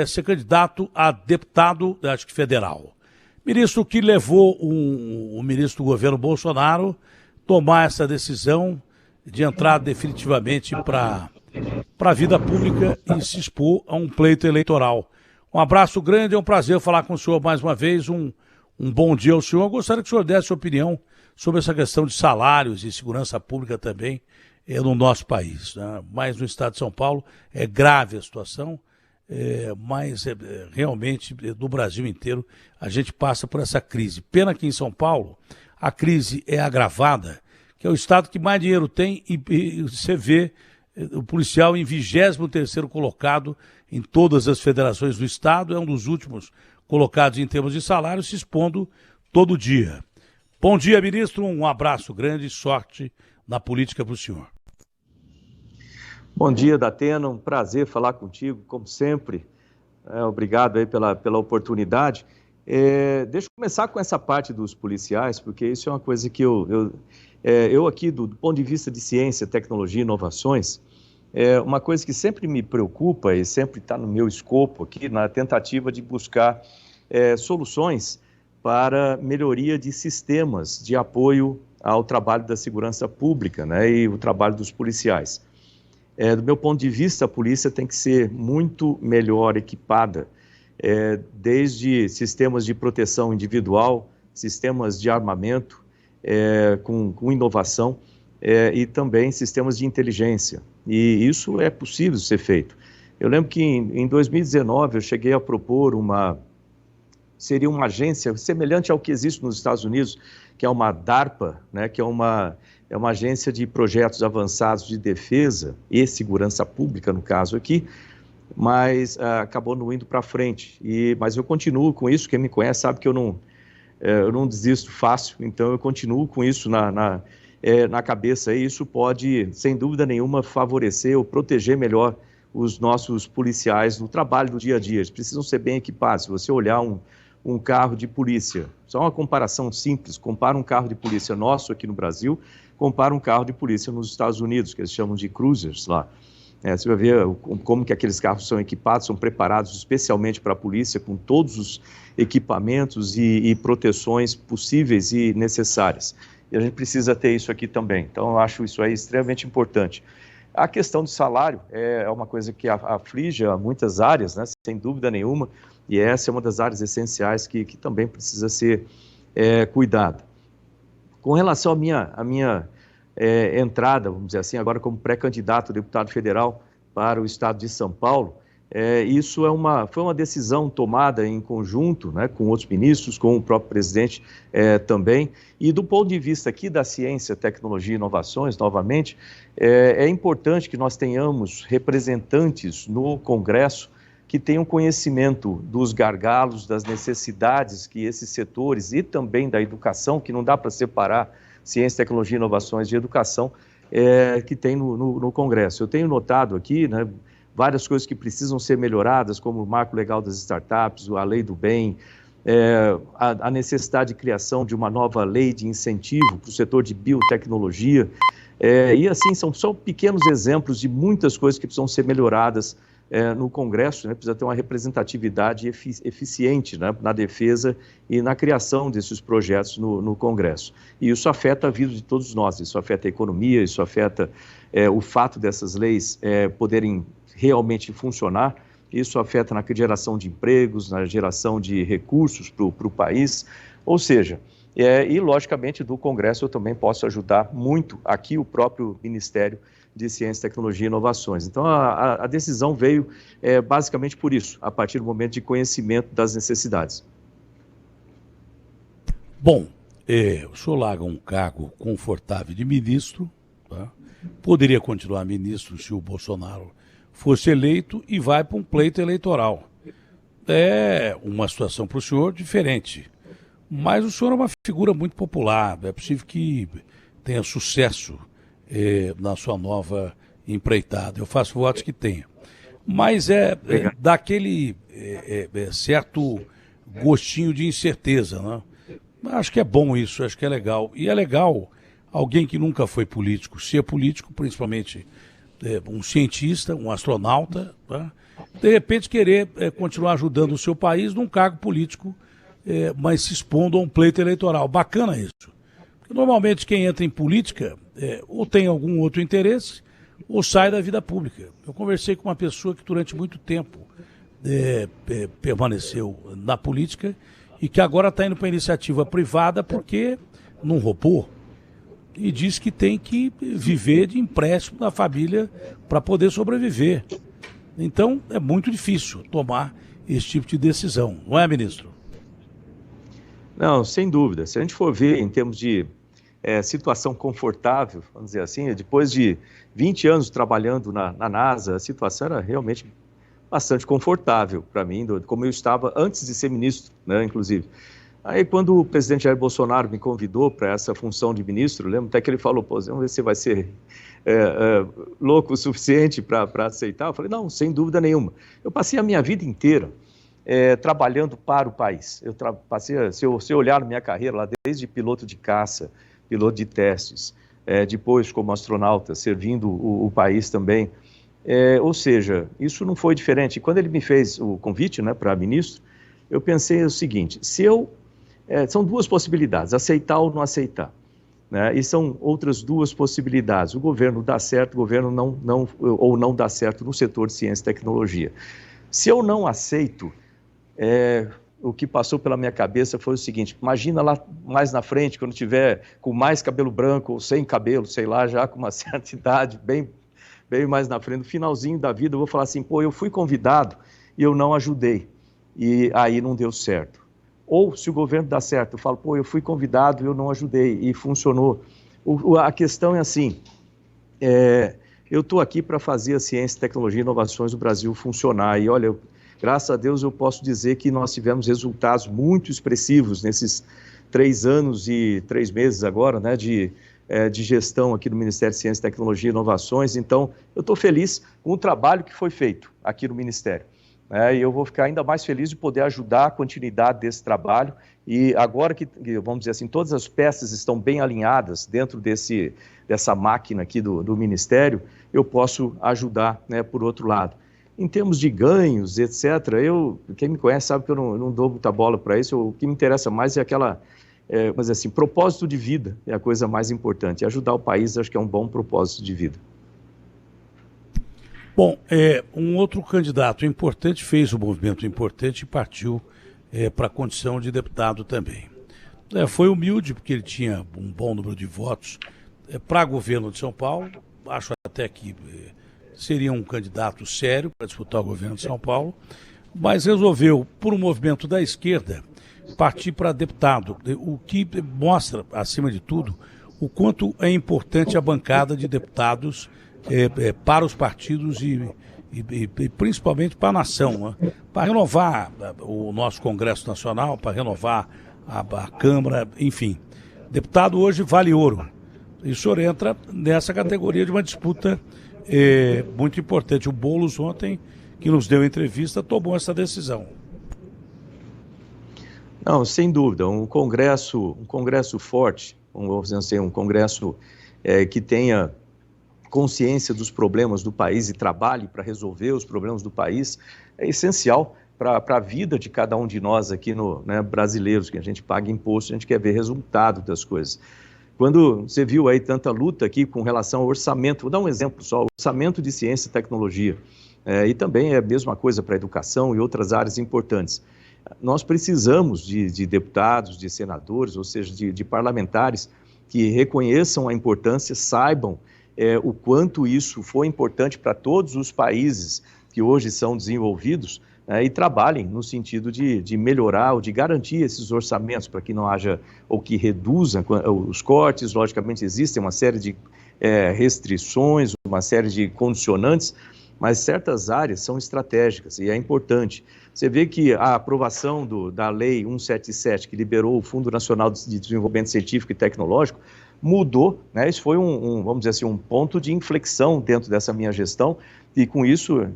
ser candidato a deputado, acho que federal. Ministro que levou o ministro do governo Bolsonaro tomar essa decisão de entrar definitivamente para a vida pública e se expor a um pleito eleitoral. Um abraço grande, é um prazer falar com o senhor mais uma vez, um bom dia ao senhor. Eu gostaria que o senhor desse sua opinião sobre essa questão de salários e segurança pública também no nosso país, né? Mas no estado de São Paulo é grave a situação, mas realmente no Brasil inteiro a gente passa por essa crise. Pena que em São Paulo a crise é agravada, que é o estado que mais dinheiro tem e você vê o policial em 23º colocado em todas as federações do estado, é um dos últimos colocados em termos de salário, se expondo todo dia. Bom dia, ministro, um abraço grande e sorte na política para o senhor. Bom dia, Datena, um prazer falar contigo, como sempre. Obrigado aí pela oportunidade. Deixa eu começar com essa parte dos policiais, porque isso é uma coisa que eu aqui, do ponto de vista de ciência, tecnologia e inovações, uma coisa que sempre me preocupa e sempre está no meu escopo aqui, na tentativa de buscar soluções para melhoria de sistemas de apoio ao trabalho da segurança pública, né, e o trabalho dos policiais. Do meu ponto de vista, a polícia tem que ser muito melhor equipada, desde sistemas de proteção individual, sistemas de armamento com inovação e também sistemas de inteligência. E isso é possível ser feito. Eu lembro que em 2019 eu cheguei a propor seria uma agência semelhante ao que existe nos Estados Unidos, que é uma DARPA, né, que é uma agência de projetos avançados de defesa e segurança pública, no caso aqui, mas acabou não indo para frente. Mas eu continuo com isso, quem me conhece sabe que eu não desisto fácil, então eu continuo com isso na cabeça, e isso pode, sem dúvida nenhuma, favorecer ou proteger melhor os nossos policiais no trabalho do dia a dia. Eles precisam ser bem equipados. Se você olhar um carro de polícia, só uma comparação simples, compara um carro de polícia nosso aqui no Brasil, compara um carro de polícia nos Estados Unidos, que eles chamam de cruisers lá. Você vai ver como que aqueles carros são equipados, são preparados especialmente para a polícia, com todos os equipamentos e proteções possíveis e necessárias. E a gente precisa ter isso aqui também. Então, eu acho isso aí extremamente importante. A questão do salário é uma coisa que aflige a muitas áreas, né, sem dúvida nenhuma, e essa é uma das áreas essenciais que também precisa ser cuidada. Com relação à minha entrada, vamos dizer assim, agora como pré-candidato a deputado federal para o estado de São Paulo, isso foi uma decisão tomada em conjunto, né, com outros ministros, com o próprio presidente também, e do ponto de vista aqui da ciência, tecnologia e inovações, novamente, é importante que nós tenhamos representantes no Congresso que tenham conhecimento dos gargalos, das necessidades que esses setores e também da educação, que não dá para separar ciência, tecnologia e inovações de educação, que tem no Congresso. Eu tenho notado aqui, né, várias coisas que precisam ser melhoradas, como o marco legal das startups, a lei do bem, a necessidade de criação de uma nova lei de incentivo para o setor de biotecnologia, e assim, são pequenos exemplos de muitas coisas que precisam ser melhoradas no Congresso, né? Precisa ter uma representatividade eficiente, né, na defesa e na criação desses projetos no Congresso. E isso afeta a vida de todos nós, isso afeta a economia, isso afeta o fato dessas leis poderem realmente funcionar, isso afeta na geração de empregos, na geração de recursos para o país, ou seja, e logicamente do Congresso eu também posso ajudar muito aqui o próprio Ministério de Ciência, Tecnologia e Inovações. Então a decisão veio basicamente por isso, a partir do momento de conhecimento das necessidades. Bom, o senhor larga um cargo confortável de ministro, tá? Poderia continuar ministro se o Bolsonaro fosse eleito e vai para um pleito eleitoral. É uma situação para o senhor diferente, mas o senhor é uma figura muito popular, é possível que tenha sucesso na sua nova empreitada. Eu faço votos que tenha. Mas dá aquele certo gostinho de incerteza, né? Acho que é bom isso, acho que é legal. E é legal alguém que nunca foi político, ser político, principalmente um cientista, um astronauta, tá? De repente querer continuar ajudando o seu país num cargo político, mas se expondo a um pleito eleitoral. Bacana isso. Porque normalmente quem entra em política ou tem algum outro interesse ou sai da vida pública. Eu conversei com uma pessoa que durante muito tempo permaneceu na política e que agora está indo para a iniciativa privada porque não roubou e diz que tem que viver de empréstimo da família para poder sobreviver. Então é muito difícil tomar esse tipo de decisão, não é, ministro? Não, sem dúvida. Se a gente for ver em termos de situação confortável, vamos dizer assim, depois de 20 anos trabalhando na NASA, a situação era realmente bastante confortável para mim, como eu estava antes de ser ministro, né, inclusive. Aí, quando o presidente Jair Bolsonaro me convidou para essa função de ministro, lembro até que ele falou, pô, vamos ver se você vai ser louco o suficiente para aceitar. Eu falei, não, sem dúvida nenhuma. Eu passei a minha vida inteira trabalhando para o país. Se você olhar na minha carreira, lá desde piloto de caça, piloto de testes, depois como astronauta, servindo o país também. Ou seja, isso não foi diferente. Quando ele me fez o convite, né, para ministro, eu pensei o seguinte, são duas possibilidades, aceitar ou não aceitar, né? E são outras duas possibilidades, o governo dá certo, o governo não dá certo no setor de ciência e tecnologia. Se eu não aceito, o que passou pela minha cabeça foi o seguinte, imagina lá mais na frente, quando tiver com mais cabelo branco ou sem cabelo, sei lá, já com uma certa idade, bem mais na frente, no finalzinho da vida, eu vou falar assim, pô, eu fui convidado e eu não ajudei, e aí não deu certo. Ou, se o governo dá certo, eu falo, pô, eu fui convidado e eu não ajudei, e funcionou. A questão é assim, eu estou aqui para fazer a ciência, tecnologia e inovações do Brasil funcionar, e olha, graças a Deus eu posso dizer que nós tivemos resultados muito expressivos nesses 3 anos e 3 meses agora, né, de gestão aqui do Ministério de Ciência, Tecnologia e Inovações. Então, eu estou feliz com o trabalho que foi feito aqui no Ministério. E eu vou ficar ainda mais feliz de poder ajudar a continuidade desse trabalho. E agora que, vamos dizer assim, todas as peças estão bem alinhadas dentro dessa máquina aqui do Ministério, eu posso ajudar, né, por outro lado. Em termos de ganhos, etc., quem me conhece sabe que eu não dou muita bola para isso. O que me interessa mais é mas assim, propósito de vida é a coisa mais importante. Ajudar o país, acho que é um bom propósito de vida. Bom, um outro candidato importante fez um movimento importante e partiu para a condição de deputado também. Foi humilde, porque ele tinha um bom número de votos para governo de São Paulo. Acho até que seria um candidato sério para disputar o governo de São Paulo, mas resolveu, por um movimento da esquerda, partir para deputado, o que mostra, acima de tudo, o quanto é importante a bancada de deputados para os partidos e principalmente para a nação, né? Para renovar o nosso Congresso Nacional, para renovar a Câmara, enfim. Deputado hoje vale ouro. E o senhor entra nessa categoria de uma disputa muito importante. O Boulos ontem, que nos deu entrevista, tomou essa decisão. Não, sem dúvida, um congresso forte, vamos dizer assim, um congresso que tenha consciência dos problemas do país e trabalhe para resolver os problemas do país, é essencial para a vida de cada um de nós aqui, brasileiros, que a gente paga imposto, a gente quer ver resultado das coisas. Quando você viu aí tanta luta aqui com relação ao orçamento, vou dar um exemplo só, orçamento de ciência e tecnologia, e também é a mesma coisa para a educação e outras áreas importantes. Nós precisamos de deputados, de senadores, ou seja, de parlamentares que reconheçam a importância, saibam o quanto isso foi importante para todos os países que hoje são desenvolvidos, e trabalhem no sentido de melhorar ou de garantir esses orçamentos para que não haja ou que reduza os cortes. Logicamente existem uma série de restrições, uma série de condicionantes, mas certas áreas são estratégicas e é importante. Você vê que a aprovação da Lei 177, que liberou o Fundo Nacional de Desenvolvimento Científico e Tecnológico, mudou, né? Isso foi vamos dizer assim, um ponto de inflexão dentro dessa minha gestão, e com isso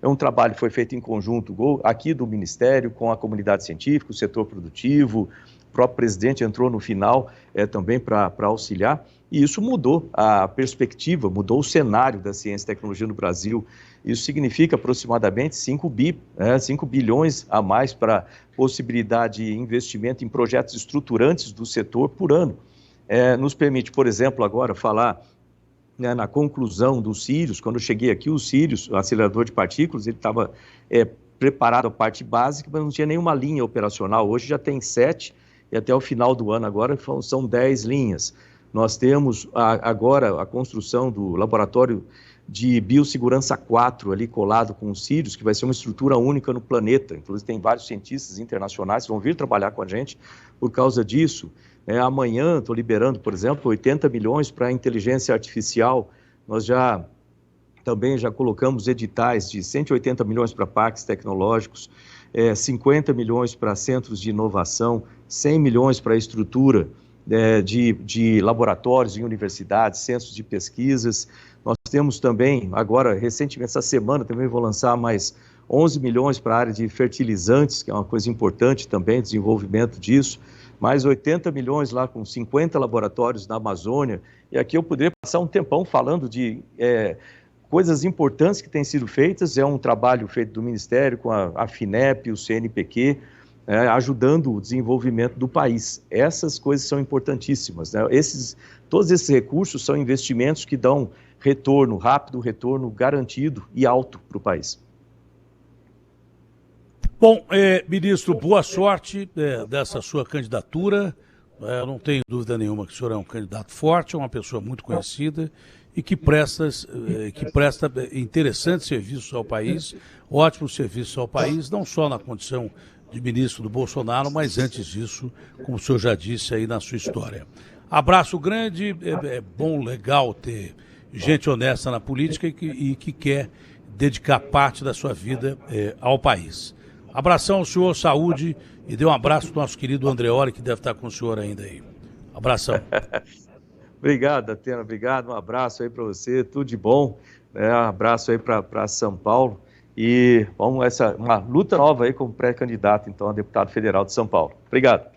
um trabalho que foi feito em conjunto aqui do Ministério, com a comunidade científica, o setor produtivo, o próprio presidente entrou no final também para auxiliar, E isso mudou a perspectiva, mudou o cenário da ciência e tecnologia no Brasil. Isso significa aproximadamente 5 bilhões a mais para possibilidade de investimento em projetos estruturantes do setor por ano. Nos permite, por exemplo, agora falar na conclusão do Sirius. Quando eu cheguei aqui, o Sirius, o acelerador de partículas, ele estava preparado a parte básica, mas não tinha nenhuma linha operacional. Hoje já tem 7 e até o final do ano agora são 10 linhas. Nós temos agora a construção do laboratório de biossegurança 4 ali colado com o Sirius, que vai ser uma estrutura única no planeta. Inclusive tem vários cientistas internacionais que vão vir trabalhar com a gente por causa disso. Amanhã estou liberando, por exemplo, 80 milhões para a inteligência artificial. Nós também já colocamos editais de 180 milhões para parques tecnológicos, 50 milhões para centros de inovação, 100 milhões para a estrutura de laboratórios em universidades, centros de pesquisas. Nós temos também, agora, recentemente, essa semana, também vou lançar mais 11 milhões para a área de fertilizantes, que é uma coisa importante também, desenvolvimento disso, mais 80 milhões lá com 50 laboratórios na Amazônia. E aqui eu poderia passar um tempão falando de coisas importantes que têm sido feitas. É um trabalho feito do Ministério com a FINEP, o CNPq, ajudando o desenvolvimento do país. Essas coisas são importantíssimas, né? Todos esses recursos são investimentos que dão retorno rápido, retorno garantido e alto para o país. Bom, ministro, boa sorte dessa sua candidatura. Eu não tenho dúvida nenhuma que o senhor é um candidato forte, é uma pessoa muito conhecida e que presta interessantes serviços ao país, ótimos serviços ao país, não só na condição de ministro do Bolsonaro, mas antes disso, como o senhor já disse aí na sua história. Abraço grande, é bom, legal ter gente honesta na política e que quer dedicar parte da sua vida ao país. Abração ao senhor, saúde, e dê um abraço ao nosso querido Andreoli, que deve estar com o senhor ainda aí. Abração. Obrigado, Datena, obrigado, um abraço aí para você, tudo de bom, um abraço aí para São Paulo. E vamos uma luta nova aí como pré-candidato, então, a deputado federal de São Paulo. Obrigado.